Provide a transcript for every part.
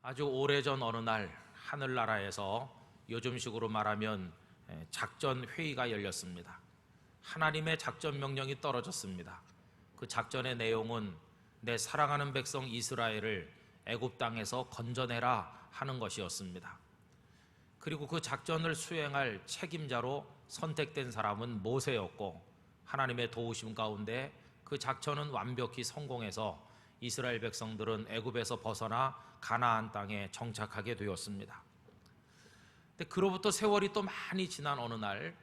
아주 오래전 어느 날 하늘나라에서 요즘식으로 말하면 작전 회의가 열렸습니다. 하나님의 작전 명령이 떨어졌습니다. 그 작전의 내용은 내 사랑하는 백성 이스라엘을 애굽 땅에서 건져내라 하는 것이었습니다. 그리고 그 작전을 수행할 책임자로 선택된 사람은 모세였고, 하나님의 도우심 가운데 그 작전은 완벽히 성공해서 이스라엘 백성들은 애굽에서 벗어나 가나안 땅에 정착하게 되었습니다. 근데 그로부터 세월이 또 많이 지난 어느 날,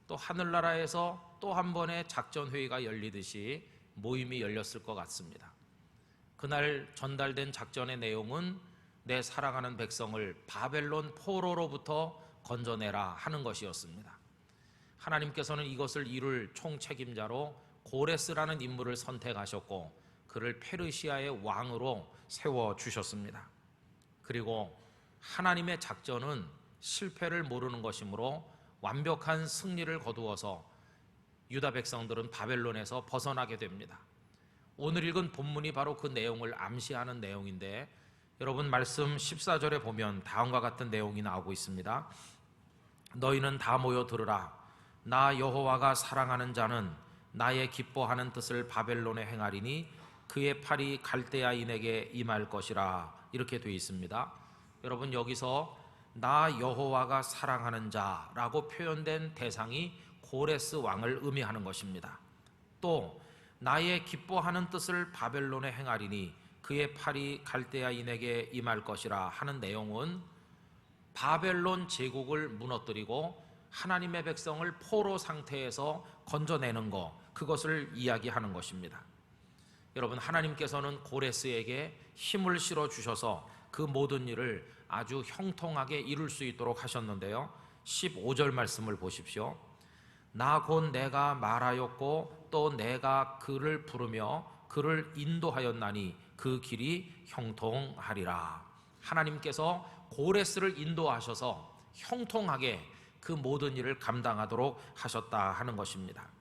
또 하늘나라에서 또 한 번의 작전 회의가 열리듯이 모임이 열렸을 것 같습니다. 그날 전달된 작전의 내용은 내 사랑하는 백성을 바벨론 포로로부터 건져내라 하는 것이었습니다. 하나님께서는 이것을 이룰 총책임자로 고레스라는 인물을 선택하셨고, 그를 페르시아의 왕으로 세워주셨습니다. 그리고 하나님의 작전은 실패를 모르는 것이므로 완벽한 승리를 거두어서 유다 백성들은 바벨론에서 벗어나게 됩니다. 오늘 읽은 본문이 바로 그 내용을 암시하는 내용인데, 여러분 말씀 14절에 보면 다음과 같은 내용이 나오고 있습니다. 너희는 다 모여 들으라. 나 여호와가 사랑하는 자는 나의 기뻐하는 뜻을 바벨론에 행하리니 그의 팔이 갈대아인에게 임할 것이라. 이렇게 되어 있습니다. 여러분, 여기서 나 여호와가 사랑하는 자라고 표현된 대상이 고레스 왕을 의미하는 것입니다. 또 나의 기뻐하는 뜻을 바벨론에 행하리니 그의 팔이 갈대아인에게 임할 것이라 하는 내용은 바벨론 제국을 무너뜨리고 하나님의 백성을 포로 상태에서 건져내는 것, 그것을 이야기하는 것입니다. 여러분, 하나님께서는 고레스에게 힘을 실어 주셔서 그 모든 일을 아주 형통하게 이룰 수 있도록 하셨는데요, 15절 말씀을 보십시오. 나 곧 내가 말하였고 또 내가 그를 부르며 그를 인도하였나니 그 길이 형통하리라. 하나님께서 고레스를 인도하셔서 형통하게 그 모든 일을 감당하도록 하셨다 하는 것입니다.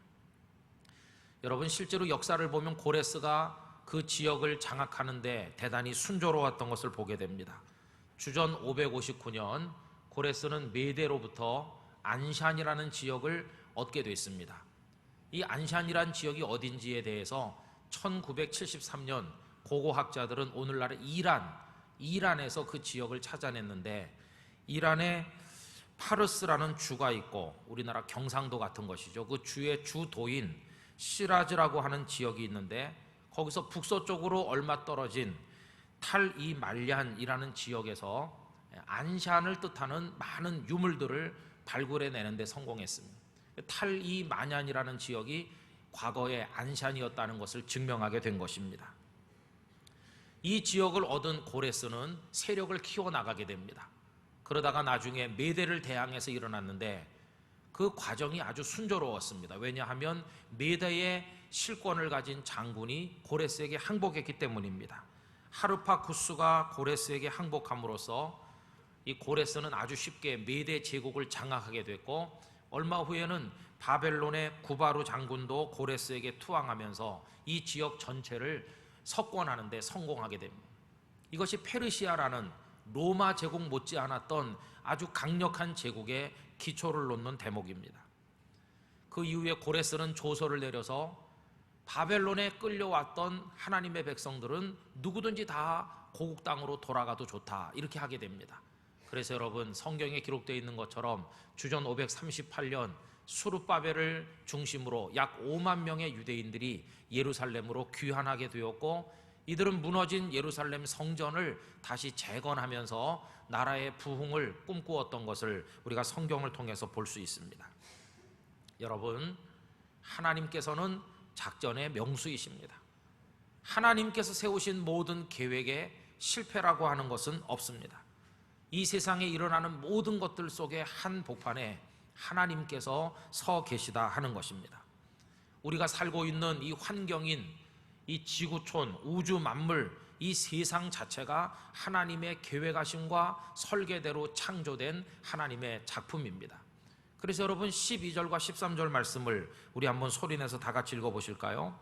여러분, 실제로 역사를 보면 고레스가 그 지역을 장악하는데 대단히 순조로웠던 것을 보게 됩니다. 주전 559년 고레스는 메대로부터 안샨이라는 지역을 얻게 됐습니다. 이 안샨이라는 지역이 어딘지에 대해서 1973년 고고학자들은 오늘날의 이란에서 그 지역을 찾아냈는데, 이란에 파르스라는 주가 있고 우리나라 경상도 같은 것이죠. 그 주의 주도인 시라즈라고 하는 지역이 있는데, 거기서 북서쪽으로 얼마 떨어진 탈이 말리안이라는 지역에서 안샨을 뜻하는 많은 유물들을 발굴해내는 데 성공했습니다. 탈이 마냔이라는 지역이 과거에 안샨이었다는 것을 증명하게 된 것입니다. 이 지역을 얻은 고레스는 세력을 키워나가게 됩니다. 그러다가 나중에 메대를 대항해서 일어났는데 그 과정이 아주 순조로웠습니다. 왜냐하면 메대의 실권을 가진 장군이 고레스에게 항복했기 때문입니다. 하르파쿠스가 고레스에게 항복함으로써 이 고레스는 아주 쉽게 메대 제국을 장악하게 됐고, 얼마 후에는 바벨론의 구바루 장군도 고레스에게 투항하면서 이 지역 전체를 석권하는 데 성공하게 됩니다. 이것이 페르시아라는 로마 제국 못지않았던 아주 강력한 제국의 기초를 놓는 대목입니다. 그 이후에 고레스는 조서를 내려서 바벨론에 끌려왔던 하나님의 백성들은 누구든지 다 고국 땅으로 돌아가도 좋다, 이렇게 하게 됩니다. 그래서 여러분, 성경에 기록되어 있는 것처럼 주전 538년 수르바벨을 중심으로 약 5만 명의 유대인들이 예루살렘으로 귀환하게 되었고, 이들은 무너진 예루살렘 성전을 다시 재건하면서 나라의 부흥을 꿈꾸었던 것을 우리가 성경을 통해서 볼 수 있습니다. 여러분, 하나님께서는 작전의 명수이십니다. 하나님께서 세우신 모든 계획에 실패라고 하는 것은 없습니다. 이 세상에 일어나는 모든 것들 속에 한 복판에 하나님께서 서 계시다 하는 것입니다. 우리가 살고 있는 이 환경인 이 지구촌, 우주 만물, 이 세상 자체가 하나님의 계획하심과 설계대로 창조된 하나님의 작품입니다. 그래서 여러분, 12절과 13절 말씀을 우리 한번 소리내서 다 같이 읽어보실까요?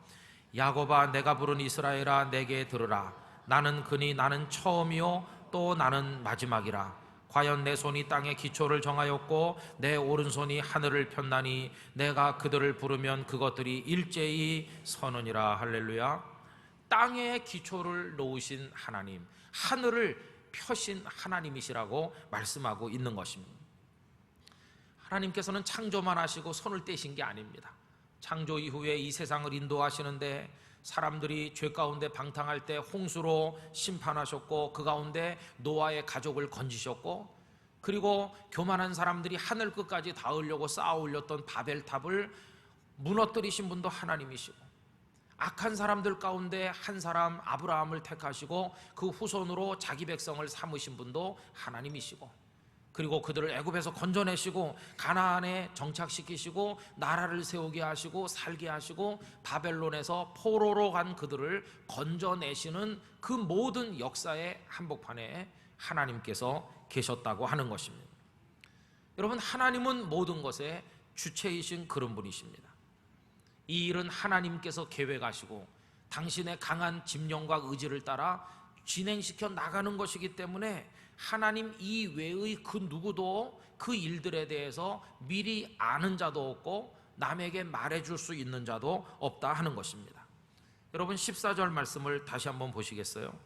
야곱아, 내가 부른 이스라엘아, 내게 들으라. 나는 그니 나는 처음이요 또 나는 마지막이라. 과연 내 손이 땅의 기초를 정하였고 내 오른손이 하늘을 폈나니 내가 그들을 부르면 그것들이 일제히 서느니라. 할렐루야. 땅의 기초를 놓으신 하나님, 하늘을 펴신 하나님이시라고 말씀하고 있는 것입니다. 하나님께서는 창조만 하시고 손을 떼신 게 아닙니다. 창조 이후에 이 세상을 인도하시는데 사람들이 죄 가운데 방탕할 때 홍수로 심판하셨고, 그 가운데 노아의 가족을 건지셨고, 그리고 교만한 사람들이 하늘 끝까지 닿으려고 쌓아 올렸던 바벨탑을 무너뜨리신 분도 하나님이시고, 악한 사람들 가운데 한 사람 아브라함을 택하시고 그 후손으로 자기 백성을 삼으신 분도 하나님이시고, 그리고 그들을 애굽에서 건져내시고 가나안에 정착시키시고 나라를 세우게 하시고 살게 하시고 바벨론에서 포로로 간 그들을 건져내시는 그 모든 역사의 한복판에 하나님께서 계셨다고 하는 것입니다. 여러분, 하나님은 모든 것의 주체이신 그런 분이십니다. 이 일은 하나님께서 계획하시고 당신의 강한 집념과 의지를 따라 진행시켜 나가는 것이기 때문에 하나님 이외의 그 누구도 그 일들에 대해서 미리 아는 자도 없고 남에게 말해줄 수 있는 자도 없다 하는 것입니다. 여러분, 14절 말씀을 다시 한번 보시겠어요?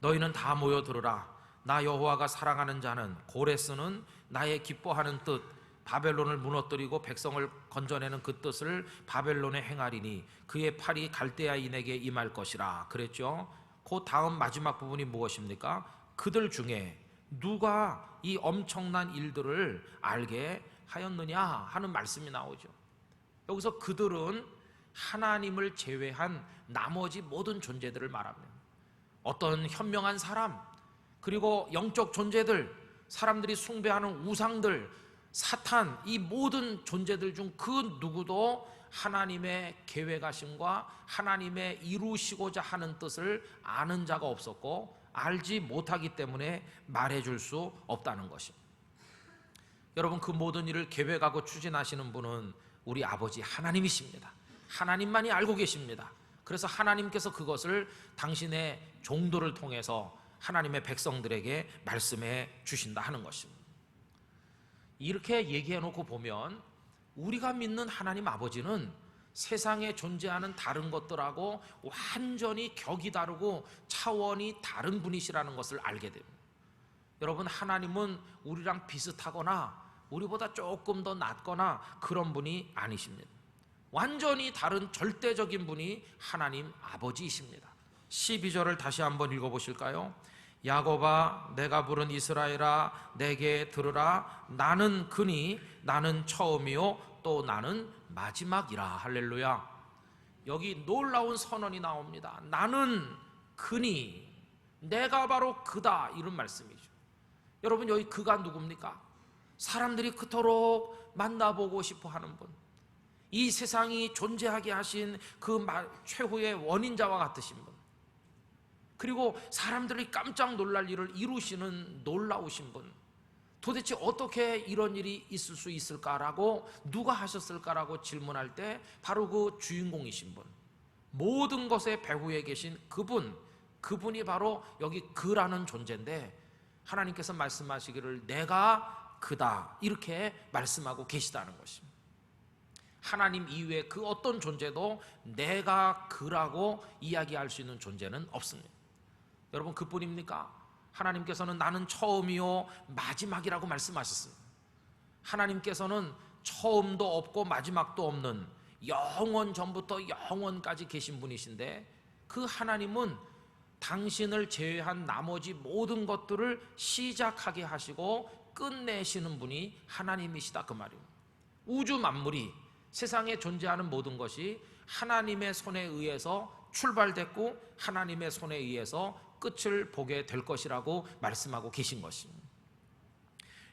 너희는 다 모여 들으라. 나 여호와가 사랑하는 자는 고레스는 나의 기뻐하는 뜻, 바벨론을 무너뜨리고 백성을 건져내는 그 뜻을 바벨론에 행하리니 그의 팔이 갈대아인에게 임할 것이라 그랬죠. 그 다음 마지막 부분이 무엇입니까? 그들 중에 누가 이 엄청난 일들을 알게 하였느냐 하는 말씀이 나오죠. 여기서 그들은 하나님을 제외한 나머지 모든 존재들을 말합니다. 어떤 현명한 사람, 그리고 영적 존재들, 사람들이 숭배하는 우상들, 사탄, 이 모든 존재들 중 그 누구도 하나님의 계획하심과 하나님의 이루시고자 하는 뜻을 아는 자가 없었고 알지 못하기 때문에 말해줄 수 없다는 것입니다. 여러분, 그 모든 일을 계획하고 추진하시는 분은 우리 아버지 하나님이십니다. 하나님만이 알고 계십니다. 그래서 하나님께서 그것을 당신의 종들을 통해서 하나님의 백성들에게 말씀해 주신다 하는 것입니다. 이렇게 얘기해 놓고 보면 우리가 믿는 하나님 아버지는 세상에 존재하는 다른 것들하고 완전히 격이 다르고 차원이 다른 분이시라는 것을 알게 됩니다. 여러분, 하나님은 우리랑 비슷하거나 우리보다 조금 더 낫거나 그런 분이 아니십니다. 완전히 다른 절대적인 분이 하나님 아버지이십니다. 12절을 다시 한번 읽어보실까요? 야곱아, 내가 부른 이스라엘아, 내게 들으라. 나는 그니 나는 처음이요 또 나는 마지막이라. 할렐루야. 여기 놀라운 선언이 나옵니다. 나는 그니, 내가 바로 그다, 이런 말씀이죠. 여러분, 여기 그가 누굽니까? 사람들이 그토록 만나보고 싶어 하는 분, 이 세상이 존재하게 하신 그 최후의 원인자와 같으신 분, 그리고 사람들이 깜짝 놀랄 일을 이루시는 놀라우신 분, 도대체 어떻게 이런 일이 있을 수 있을까라고, 누가 하셨을까라고 질문할 때 바로 그 주인공이신 분, 모든 것의 배후에 계신 그분이 바로 여기 그라는 존재인데, 하나님께서 말씀하시기를 내가 그다, 이렇게 말씀하고 계시다는 것입니다. 하나님 이외에 그 어떤 존재도 내가 그라고 이야기할 수 있는 존재는 없습니다. 여러분, 그뿐입니까? 하나님께서는 나는 처음이요 마지막이라고 말씀하셨습니다. 하나님께서는 처음도 없고 마지막도 없는 영원 전부터 영원까지 계신 분이신데, 그 하나님은 당신을 제외한 나머지 모든 것들을 시작하게 하시고 끝내시는 분이 하나님이시다, 그 말입니다. 우주 만물이, 세상에 존재하는 모든 것이 하나님의 손에 의해서 출발됐고 하나님의 손에 의해서 끝을 보게 될 것이라고 말씀하고 계신 것입니다.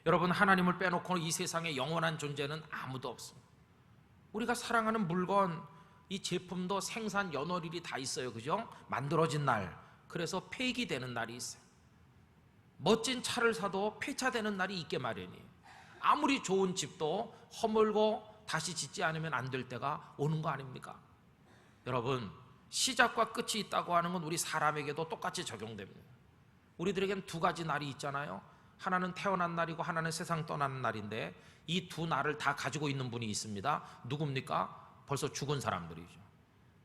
여러분, 하나님을 빼놓고 이 세상에 영원한 존재는 아무도 없습니다. 우리가 사랑하는 물건, 이 제품도 생산 연월일이 다 있어요, 그죠? 만들어진 날, 그래서 폐기되는 날이 있어요. 멋진 차를 사도 폐차되는 날이 있게 마련이에요. 아무리 좋은 집도 허물고 다시 짓지 않으면 안 될 때가 오는 거 아닙니까? 여러분, 시작과 끝이 있다고 하는 건 우리 사람에게도 똑같이 적용됩니다. 우리들에겐 두 가지 날이 있잖아요. 하나는 태어난 날이고 하나는 세상 떠나는 날인데 이 두 날을 다 가지고 있는 분이 있습니다. 누굽니까? 벌써 죽은 사람들이죠.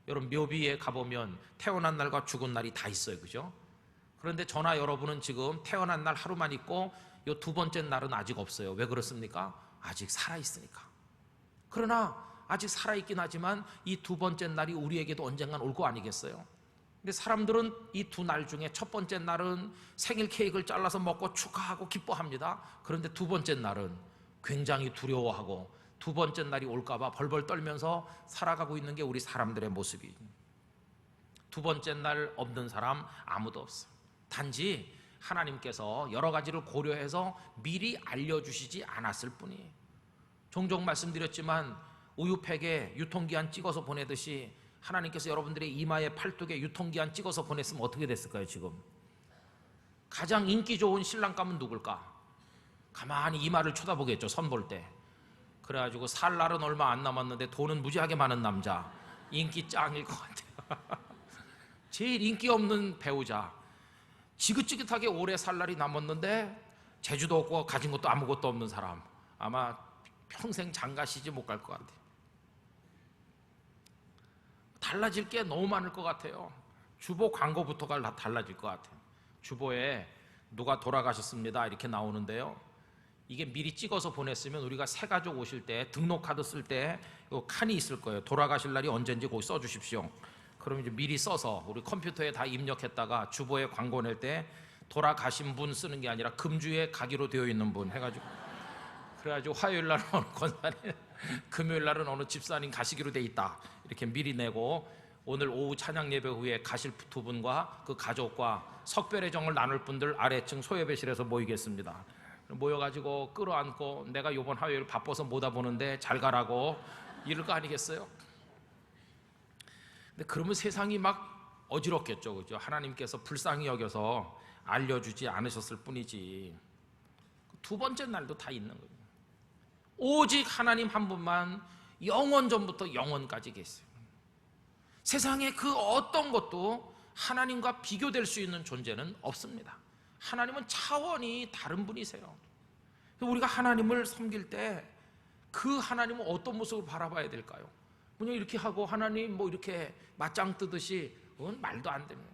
여러분 묘비에 가보면 태어난 날과 죽은 날이 다 있어요. 그죠? 그런데 저나 여러분은 지금 태어난 날 하루만 있고 이 두 번째 날은 아직 없어요. 왜 그렇습니까? 아직 살아있으니까. 그러나 아직 살아있긴 하지만 이 두 번째 날이 우리에게도 언젠간 올 거 아니겠어요? 근데 사람들은 이 두 날 중에 첫 번째 날은 생일 케이크를 잘라서 먹고 축하하고 기뻐합니다. 그런데 두 번째 날은 굉장히 두려워하고 두 번째 날이 올까봐 벌벌 떨면서 살아가고 있는 게 우리 사람들의 모습이에요. 두 번째 날 없는 사람 아무도 없어요. 단지 하나님께서 여러 가지를 고려해서 미리 알려주시지 않았을 뿐이에요. 종종 말씀드렸지만 우유팩에 유통기한 찍어서 보내듯이 하나님께서 여러분들의 이마에 팔뚝에 유통기한 찍어서 보냈으면 어떻게 됐을까요? 지금 가장 인기 좋은 신랑감은 누굴까? 가만히 이마를 쳐다보겠죠. 선 볼 때. 그래가지고 살 날은 얼마 안 남았는데 돈은 무지하게 많은 남자, 인기 짱일 것 같아요. 제일 인기 없는 배우자, 지긋지긋하게 오래 살 날이 남았는데 제주도 없고 가진 것도 아무것도 없는 사람, 아마 평생 장가 시집 못 갈 것 같아요. 달라질 게 너무 많을 것 같아요. 주보 광고부터가 다 달라질 것 같아요. 주보에 누가 돌아가셨습니다 이렇게 나오는데요, 이게 미리 찍어서 보냈으면 우리가 새가족 오실 때 등록카드 쓸 때 요 칸이 있을 거예요. 돌아가실 날이 언제인지 거기 써주십시오. 그럼 이제 미리 써서 우리 컴퓨터에 다 입력했다가 주보에 광고 낼 때 돌아가신 분 쓰는 게 아니라 금주에 가기로 되어 있는 분 해가지고, 그래가지고 화요일 날은 어느 권사님, 금요일 날은 어느 집사님 가시기로 돼 있다 이렇게 미리 내고, 오늘 오후 찬양 예배 후에 가실 두 분과 그 가족과 석별의 정을 나눌 분들 아래층 소예배실에서 모이겠습니다. 모여가지고 끌어안고 내가 요번 화요일 바빠서 못 와보는데 잘 가라고 이럴 거 아니겠어요? 근데 그러면 세상이 막 어지럽겠죠. 그죠? 하나님께서 불쌍히 여겨서 알려주지 않으셨을 뿐이지. 두 번째 날도 다 있는 거예요. 오직 하나님 한 분만 영원 전부터 영원까지 계세요. 세상에 그 어떤 것도 하나님과 비교될 수 있는 존재는 없습니다. 하나님은 차원이 다른 분이세요. 우리가 하나님을 섬길 때 그 하나님은 어떤 모습을 바라봐야 될까요? 그냥 이렇게 하고 하나님 뭐 이렇게 맞짱 뜨듯이 그건 말도 안 됩니다.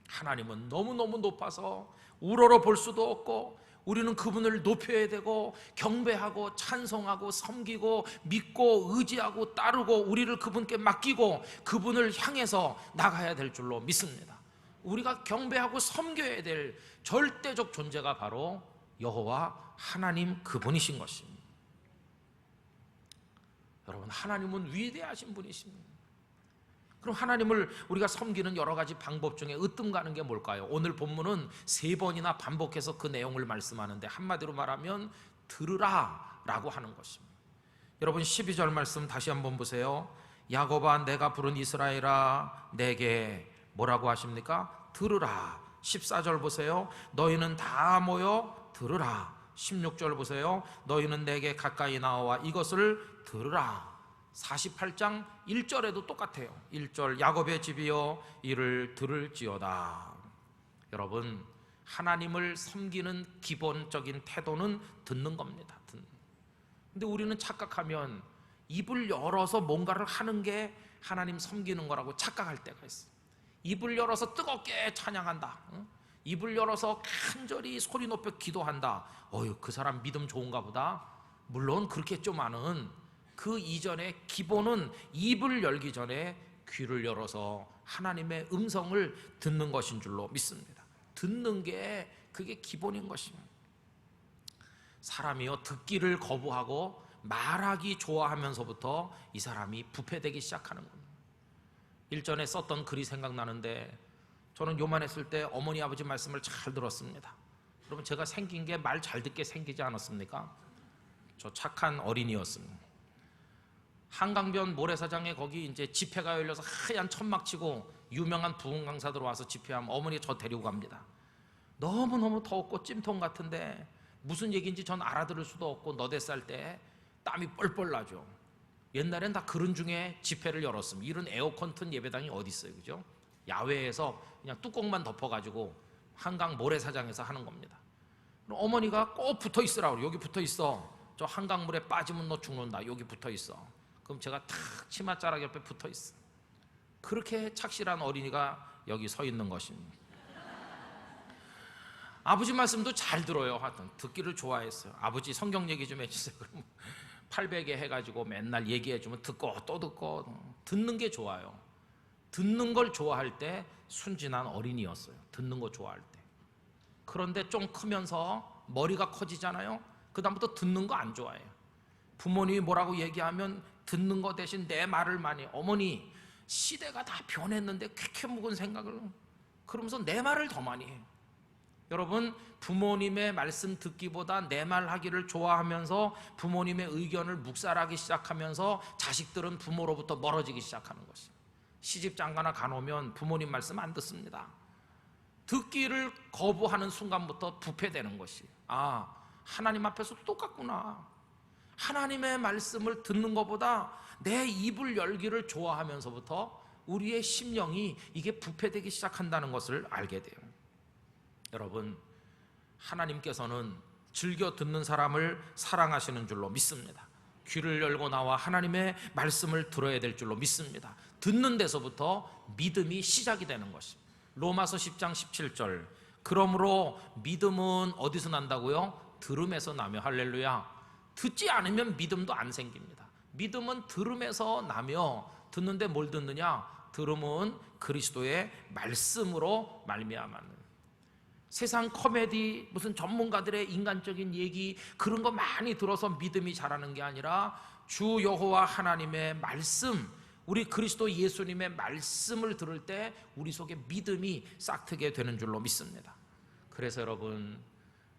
하나님은 너무너무 높아서 우러러 볼 수도 없고, 우리는 그분을 높여야 되고 경배하고 찬송하고 섬기고 믿고 의지하고 따르고 우리를 그분께 맡기고 그분을 향해서 나가야 될 줄로 믿습니다. 우리가 경배하고 섬겨야 될 절대적 존재가 바로 여호와 하나님 그분이신 것입니다. 여러분, 하나님은 위대하신 분이십니다. 그럼 하나님을 우리가 섬기는 여러 가지 방법 중에 으뜸 가는 게 뭘까요? 오늘 본문은 3번이나 반복해서 그 내용을 말씀하는데 한마디로 말하면 들으라 라고 하는 것입니다. 여러분 12절 말씀 다시 한번 보세요. 야곱아 내가 부른 이스라엘아 내게 뭐라고 하십니까? 들으라. 14절 보세요. 너희는 다 모여 들으라. 16절 보세요. 너희는 내게 가까이 나와 이것을 들으라. 48장 1절에도 똑같아요. 1절 야곱의 집이여 이를 들을지어다. 여러분, 하나님을 섬기는 기본적인 태도는 듣는 겁니다. 근데 우리는 착각하면 입을 열어서 뭔가를 하는 게 하나님 섬기는 거라고 착각할 때가 있어요. 입을 열어서 뜨겁게 찬양한다, 입을 열어서 간절히 소리 높여 기도한다. 어휴, 그 사람 믿음 좋은가 보다. 물론 그렇겠지만은 그 이전에 기본은 입을 열기 전에 귀를 열어서 하나님의 음성을 듣는 것인 줄로 믿습니다. 듣는 게 그게 기본인 것입니다. 사람이요 듣기를 거부하고 말하기 좋아하면서부터 이 사람이 부패되기 시작하는 겁니다. 일전에 썼던 글이 생각나는데, 저는 요만했을 때 어머니 아버지 말씀을 잘 들었습니다. 여러분, 제가 생긴 게 말 잘 듣게 생기지 않았습니까? 저 착한 어린이였습니다. 한강변 모래사장에 거기 이제 집회가 열려서 하얀 천막 치고 유명한 부흥 강사들 와서 집회하면 어머니 저 데리고 갑니다. 너무너무 더웠고 찜통 같은데 무슨 얘기인지 전 알아들을 수도 없고 너댓살 때 땀이 뻘뻘 나죠. 옛날엔 다 그런 중에 집회를 열었습니다. 이런 에어컨 튼 예배당이 어디 있어요, 그죠? 야외에서 그냥 뚜껑만 덮어가지고 한강 모래사장에서 하는 겁니다. 어머니가 꼭 붙어 있으라고, 여기 붙어 있어. 저 한강물에 빠지면 너 죽는다. 여기 붙어 있어. 그럼 제가 탁 치맛자락 옆에 붙어 있어. 그렇게 착실한 어린이가 여기 서 있는 것입니다. 아버지 말씀도 잘 들어요. 하여튼 듣기를 좋아했어요. 아버지 성경 얘기 좀 해주세요. 그러면 800에 해가지고 맨날 얘기해주면 듣고 또 듣고. 듣는 게 좋아요. 듣는 걸 좋아할 때 순진한 어린이였어요. 듣는 거 좋아할 때. 그런데 좀 크면서 머리가 커지잖아요. 그 다음부터 듣는 거 안 좋아해요. 부모님이 뭐라고 얘기하면 듣는 거 대신 내 말을 많이, 어머니 시대가 다 변했는데 쾌쾌 묵은 생각을, 그러면서 내 말을 더 많이 해요. 여러분, 부모님의 말씀 듣기보다 내 말 하기를 좋아하면서 부모님의 의견을 묵살하기 시작하면서 자식들은 부모로부터 멀어지기 시작하는 것이에요. 시집 장가나 가놓으면 부모님 말씀 안 듣습니다. 듣기를 거부하는 순간부터 부패되는 것이, 아, 하나님 앞에서도 똑같구나. 하나님의 말씀을 듣는 것보다 내 입을 열기를 좋아하면서부터 우리의 심령이 이게 부패되기 시작한다는 것을 알게 돼요. 여러분, 하나님께서는 즐겨 듣는 사람을 사랑하시는 줄로 믿습니다. 귀를 열고 나와 하나님의 말씀을 들어야 될 줄로 믿습니다. 듣는 데서부터 믿음이 시작이 되는 것입니다. 로마서 10장 17절, 그러므로 믿음은 어디서 난다고요? 들음에서 나며. 할렐루야. 듣지 않으면 믿음도 안 생깁니다. 믿음은 들음에서 나며, 듣는데 뭘 듣느냐? 들음은 그리스도의 말씀으로 말미암아는. 세상 코미디, 무슨 전문가들의 인간적인 얘기, 그런 거 많이 들어서 믿음이 자라는 게 아니라 주 여호와 하나님의 말씀, 우리 그리스도 예수님의 말씀을 들을 때 우리 속에 믿음이 싹트게 되는 줄로 믿습니다. 그래서 여러분,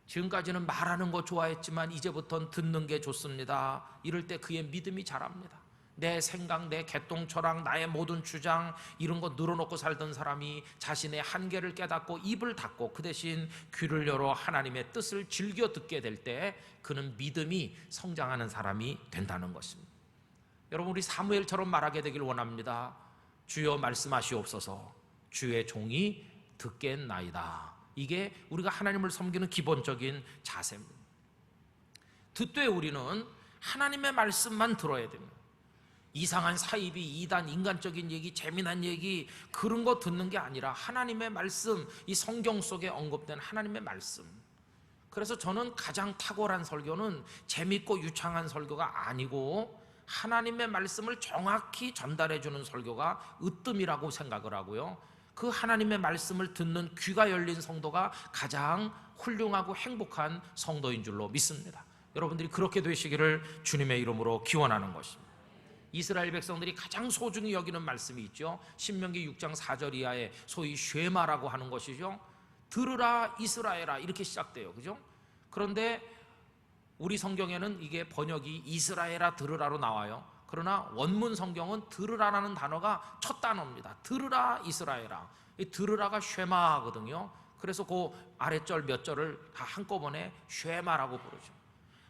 지금까지는 말하는 거 좋아했지만 이제부터는 듣는 게 좋습니다. 이럴 때 그의 믿음이 자랍니다. 내 생각, 내 개똥 철학, 나의 모든 주장, 이런 거 늘어놓고 살던 사람이 자신의 한계를 깨닫고 입을 닫고 그 대신 귀를 열어 하나님의 뜻을 즐겨 듣게 될 때 그는 믿음이 성장하는 사람이 된다는 것입니다. 여러분, 우리 사무엘처럼 말하게 되길 원합니다. 주여 말씀하시옵소서, 주의 종이 듣겠나이다. 이게 우리가 하나님을 섬기는 기본적인 자세입니다. 듣되 우리는 하나님의 말씀만 들어야 됩니다. 이상한 사이비, 이단, 인간적인 얘기, 재미난 얘기, 그런 거 듣는 게 아니라 하나님의 말씀, 이 성경 속에 언급된 하나님의 말씀. 그래서 저는 가장 탁월한 설교는 재밌고 유창한 설교가 아니고 하나님의 말씀을 정확히 전달해 주는 설교가 으뜸이라고 생각을 하고요, 그 하나님의 말씀을 듣는 귀가 열린 성도가 가장 훌륭하고 행복한 성도인 줄로 믿습니다. 여러분들이 그렇게 되시기를 주님의 이름으로 기원하는 것입니다. 이스라엘 백성들이 가장 소중히 여기는 말씀이 있죠. 신명기 6장 4절 이하에 소위 쉐마라고 하는 것이죠. 들으라 이스라엘아, 이렇게 시작돼요. 그죠? 그런데 우리 성경에는 이게 번역이 이스라엘아 들으라로 나와요. 그러나 원문 성경은 들으라라는 단어가 첫 단어입니다. 들으라 이스라엘아. 이 들으라가 쉐마거든요. 그래서 그 아랫절 몇 절을 다 한꺼번에 쉐마라고 부르죠.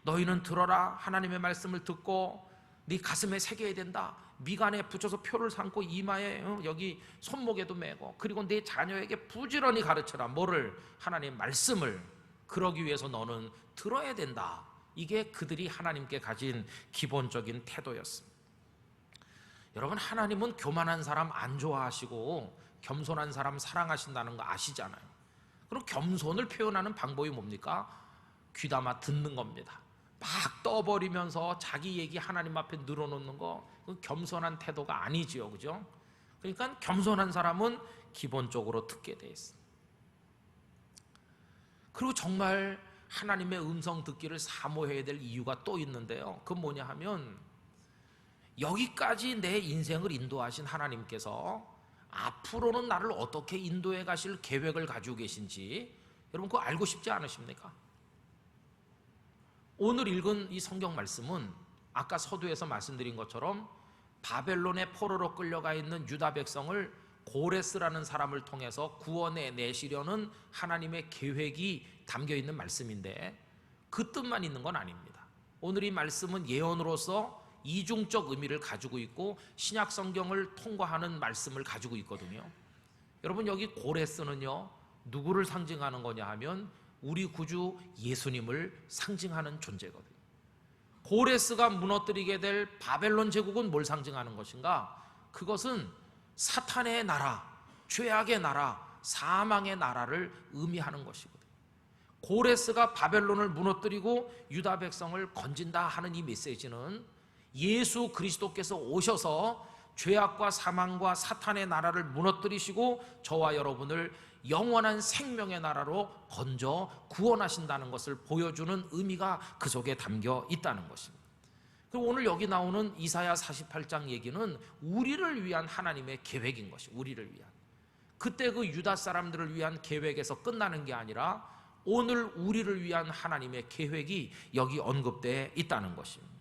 너희는 들어라, 하나님의 말씀을 듣고 네 가슴에 새겨야 된다. 미간에 붙여서 표를 삼고 이마에 여기 손목에도 메고, 그리고 네 자녀에게 부지런히 가르쳐라. 뭐를? 하나님의 말씀을. 그러기 위해서 너는 들어야 된다. 이게 그들이 하나님께 가진 기본적인 태도였습니다. 여러분, 하나님은 교만한 사람 안 좋아하시고 겸손한 사람 사랑하신다는 거 아시잖아요. 그럼 겸손을 표현하는 방법이 뭡니까? 귀담아 듣는 겁니다. 막 떠버리면서 자기 얘기 하나님 앞에 늘어놓는 거, 그 겸손한 태도가 아니지요. 그죠? 그러니까 겸손한 사람은 기본적으로 듣게 돼 있어요. 그리고 정말 하나님의 음성 듣기를 사모해야 될 이유가 또 있는데요, 그건 뭐냐 하면 여기까지 내 인생을 인도하신 하나님께서 앞으로는 나를 어떻게 인도해 가실 계획을 가지고 계신지 여러분 그거 알고 싶지 않으십니까? 오늘 읽은 이 성경 말씀은 아까 서두에서 말씀드린 것처럼 바벨론의 포로로 끌려가 있는 유다 백성을 고레스라는 사람을 통해서 구원해 내시려는 하나님의 계획이 담겨 있는 말씀인데 그 뜻만 있는 건 아닙니다. 오늘 이 말씀은 예언으로서 이중적 의미를 가지고 있고 신약 성경을 통과하는 말씀을 가지고 있거든요. 여러분, 여기 고레스는요, 누구를 상징하는 거냐 하면 우리 구주 예수님을 상징하는 존재거든요. 고레스가 무너뜨리게 될 바벨론 제국은 뭘 상징하는 것인가? 그것은 사탄의 나라, 죄악의 나라, 사망의 나라를 의미하는 것이거든요. 고레스가 바벨론을 무너뜨리고 유다 백성을 건진다 하는 이 메시지는 예수 그리스도께서 오셔서 죄악과 사망과 사탄의 나라를 무너뜨리시고 저와 여러분을 영원한 생명의 나라로 건져 구원하신다는 것을 보여주는 의미가 그 속에 담겨 있다는 것입니다. 그리고 오늘 여기 나오는 이사야 48장 얘기는 우리를 위한 하나님의 계획인 것이, 우리를 위한, 그때 그 유다 사람들을 위한 계획에서 끝나는 게 아니라 오늘 우리를 위한 하나님의 계획이 여기 언급되어 있다는 것입니다.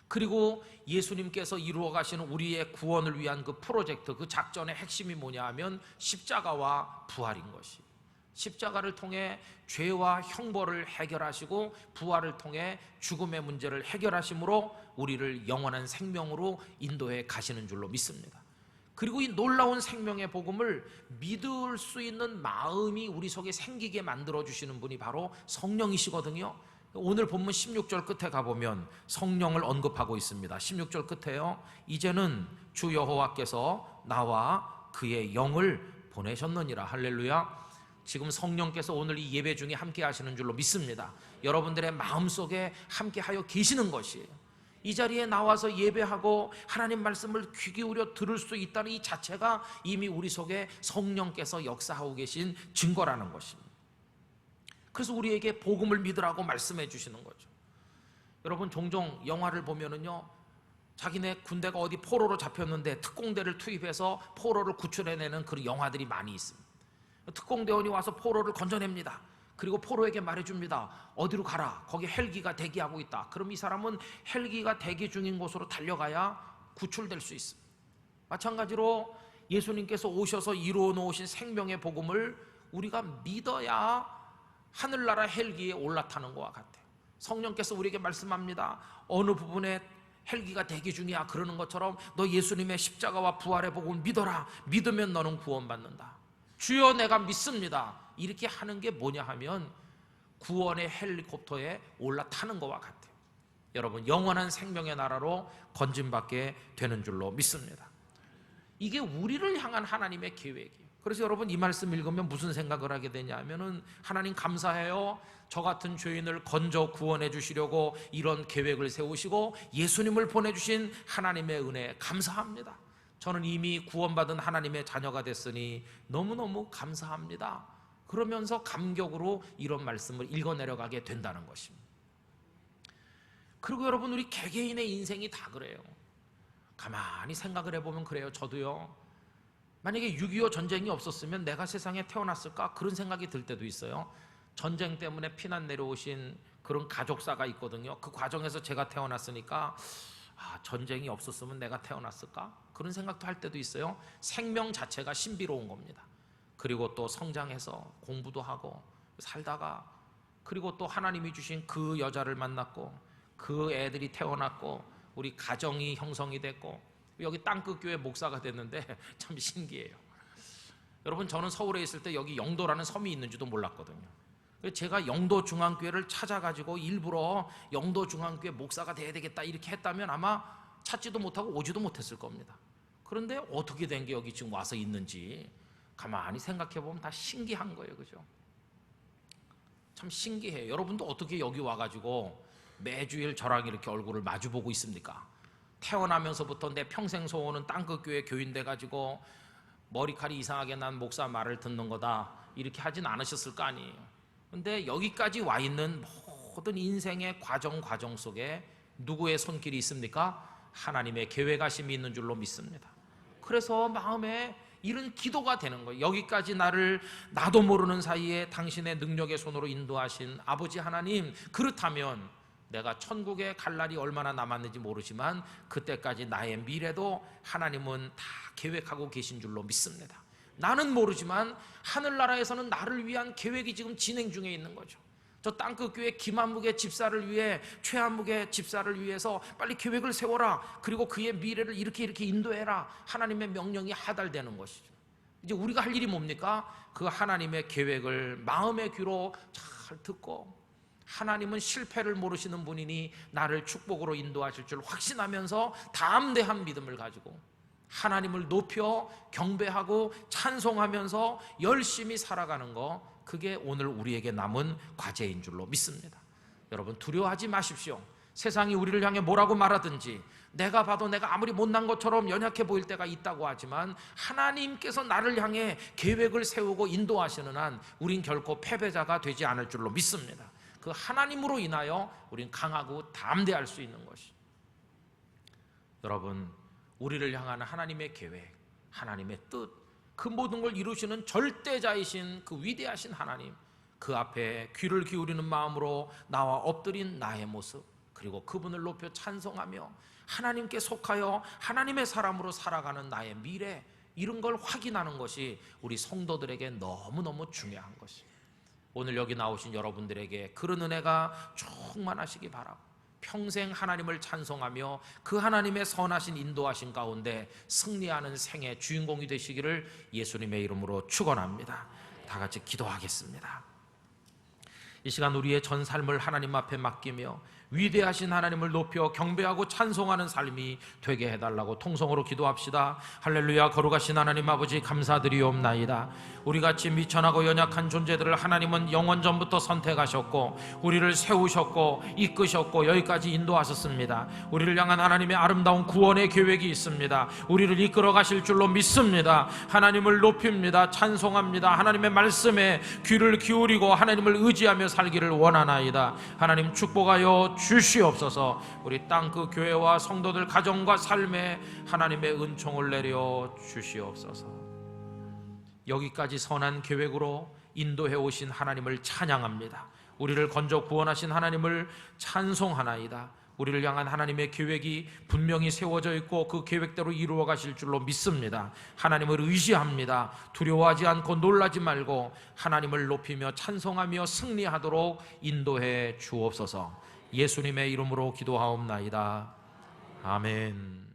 그리고 예수님께서 이루어 가시는 우리의 구원을 위한 그 프로젝트, 그 작전의 핵심이 뭐냐 하면 십자가와 부활인 것이, 십자가를 통해 죄와 형벌을 해결하시고 부활을 통해 죽음의 문제를 해결하심으로 우리를 영원한 생명으로 인도해 가시는 줄로 믿습니다. 그리고 이 놀라운 생명의 복음을 믿을 수 있는 마음이 우리 속에 생기게 만들어주시는 분이 바로 성령이시거든요. 오늘 본문 16절 끝에 가보면 성령을 언급하고 있습니다. 16절 끝에요, 이제는 주 여호와께서 나와 그의 영을 보내셨느니라. 할렐루야. 지금 성령께서 오늘 이 예배 중에 함께 하시는 줄로 믿습니다. 여러분들의 마음속에 함께 하여 계시는 것이에요. 이 자리에 나와서 예배하고 하나님 말씀을 귀 기울여 들을 수 있다는 이 자체가 이미 우리 속에 성령께서 역사하고 계신 증거라는 것입니다. 그래서 우리에게 복음을 믿으라고 말씀해 주시는 거죠. 여러분, 종종 영화를 보면은요, 자기네 군대가 어디 포로로 잡혔는데 특공대를 투입해서 포로를 구출해내는 그런 영화들이 많이 있습니다. 특공대원이 와서 포로를 건져냅니다. 그리고 포로에게 말해줍니다. 어디로 가라, 거기 헬기가 대기하고 있다. 그럼 이 사람은 헬기가 대기 중인 곳으로 달려가야 구출될 수 있습니다. 마찬가지로 예수님께서 오셔서 이루어 놓으신 생명의 복음을 우리가 믿어야 하늘나라 헬기에 올라타는 것과 같아요. 성령께서 우리에게 말씀합니다. 어느 부분에 헬기가 대기 중이야 그러는 것처럼 너 예수님의 십자가와 부활의 복음을 믿어라. 믿으면 너는 구원받는다. 주여 내가 믿습니다. 이렇게 하는 게 뭐냐 하면 구원의 헬리콥터에 올라타는 것과 같아요. 여러분, 영원한 생명의 나라로 건짐받게 되는 줄로 믿습니다. 이게 우리를 향한 하나님의 계획이에요. 그래서 여러분, 이 말씀 읽으면 무슨 생각을 하게 되냐 하면은, 하나님 감사해요. 저 같은 죄인을 건져 구원해 주시려고 이런 계획을 세우시고 예수님을 보내주신 하나님의 은혜에 감사합니다. 저는 이미 구원받은 하나님의 자녀가 됐으니 너무너무 감사합니다. 그러면서 감격으로 이런 말씀을 읽어내려가게 된다는 것입니다. 그리고 여러분, 우리 개개인의 인생이 다 그래요. 가만히 생각을 해보면 그래요. 저도요, 만약에 6.25 전쟁이 없었으면 내가 세상에 태어났을까? 그런 생각이 들 때도 있어요. 전쟁 때문에 피난 내려오신 그런 가족사가 있거든요. 그 과정에서 제가 태어났으니까 전쟁이 없었으면 내가 태어났을까? 그런 생각도 할 때도 있어요. 생명 자체가 신비로운 겁니다. 그리고 또 성장해서 공부도 하고 살다가, 그리고 또 하나님이 주신 그 여자를 만났고 그 애들이 태어났고 우리 가정이 형성이 됐고 여기 땅끝교회 목사가 됐는데 참 신기해요. 여러분, 저는 서울에 있을 때 여기 영도라는 섬이 있는지도 몰랐거든요. 제가 영도 중앙교회를 찾아가지고 일부러 영도 중앙교회 목사가 돼야 되겠다 이렇게 했다면 아마 찾지도 못하고 오지도 못했을 겁니다. 그런데 어떻게 된 게 여기 지금 와서 있는지 가만히 생각해보면 다 신기한 거예요. 그죠? 참 신기해요. 여러분도 어떻게 여기 와가지고 매주일 저랑 이렇게 얼굴을 마주보고 있습니까? 태어나면서부터 내 평생 소원은 땅끝교회 교인 돼가지고 머리칼이 이상하게 난 목사 말을 듣는 거다 이렇게 하진 않으셨을 거 아니에요. 근데 여기까지 와 있는 모든 인생의 과정 속에 누구의 손길이 있습니까? 하나님의 계획하심이 있는 줄로 믿습니다. 그래서 마음에 이런 기도가 되는 거예요. 여기까지 나를 나도 모르는 사이에 당신의 능력의 손으로 인도하신 아버지 하나님, 그렇다면 내가 천국에 갈 날이 얼마나 남았는지 모르지만 그때까지 나의 미래도 하나님은 다 계획하고 계신 줄로 믿습니다. 나는 모르지만 하늘나라에서는 나를 위한 계획이 지금 진행 중에 있는 거죠. 저 땅끝교회 김한묵의 집사를 위해, 최한묵의 집사를 위해서 빨리 계획을 세워라. 그리고 그의 미래를 이렇게 인도해라. 하나님의 명령이 하달되는 것이죠. 이제 우리가 할 일이 뭡니까? 그 하나님의 계획을 마음의 귀로 잘 듣고, 하나님은 실패를 모르시는 분이니 나를 축복으로 인도하실 줄 확신하면서 담대한 믿음을 가지고 하나님을 높여 경배하고 찬송하면서 열심히 살아가는 거, 그게 오늘 우리에게 남은 과제인 줄로 믿습니다. 여러분, 두려워하지 마십시오. 세상이 우리를 향해 뭐라고 말하든지, 내가 봐도 내가 아무리 못난 것처럼 연약해 보일 때가 있다고 하지만 하나님께서 나를 향해 계획을 세우고 인도하시는 한 우린 결코 패배자가 되지 않을 줄로 믿습니다. 그 하나님으로 인하여 우린 강하고 담대할 수 있는 것이, 여러분, 우리를 향한 하나님의 계획, 하나님의 뜻, 그 모든 걸 이루시는 절대자이신 그 위대하신 하나님, 그 앞에 귀를 기울이는 마음으로 나와 엎드린 나의 모습, 그리고 그분을 높여 찬송하며 하나님께 속하여 하나님의 사람으로 살아가는 나의 미래, 이런 걸 확인하는 것이 우리 성도들에게 너무너무 중요한 것입니다. 오늘 여기 나오신 여러분들에게 그런 은혜가 충만하시기 바라고, 평생 하나님을 찬송하며 그 하나님의 선하신 인도하신 가운데 승리하는 생의 주인공이 되시기를 예수님의 이름으로 축원합니다. 다 같이 기도하겠습니다. 이 시간 우리의 전 삶을 하나님 앞에 맡기며 위대하신 하나님을 높여 경배하고 찬송하는 삶이 되게 해달라고 통성으로 기도합시다. 할렐루야. 거룩하신 하나님 아버지, 감사드리옵나이다. 우리같이 미천하고 연약한 존재들을 하나님은 영원 전부터 선택하셨고 우리를 세우셨고 이끄셨고 여기까지 인도하셨습니다. 우리를 향한 하나님의 아름다운 구원의 계획이 있습니다. 우리를 이끌어 가실 줄로 믿습니다. 하나님을 높입니다. 찬송합니다. 하나님의 말씀에 귀를 기울이고 하나님을 의지하며 살기를 원하나이다. 하나님 축복하여 주시옵소서. 우리 땅 그 교회와 성도들 가정과 삶에 하나님의 은총을 내려 주시옵소서. 여기까지 선한 계획으로 인도해 오신 하나님을 찬양합니다. 우리를 건져 구원하신 하나님을 찬송하나이다. 우리를 향한 하나님의 계획이 분명히 세워져 있고 그 계획대로 이루어 가실 줄로 믿습니다. 하나님을 의지합니다. 두려워하지 않고 놀라지 말고 하나님을 높이며 찬송하며 승리하도록 인도해 주옵소서. 예수님의 이름으로 기도하옵나이다. 아멘.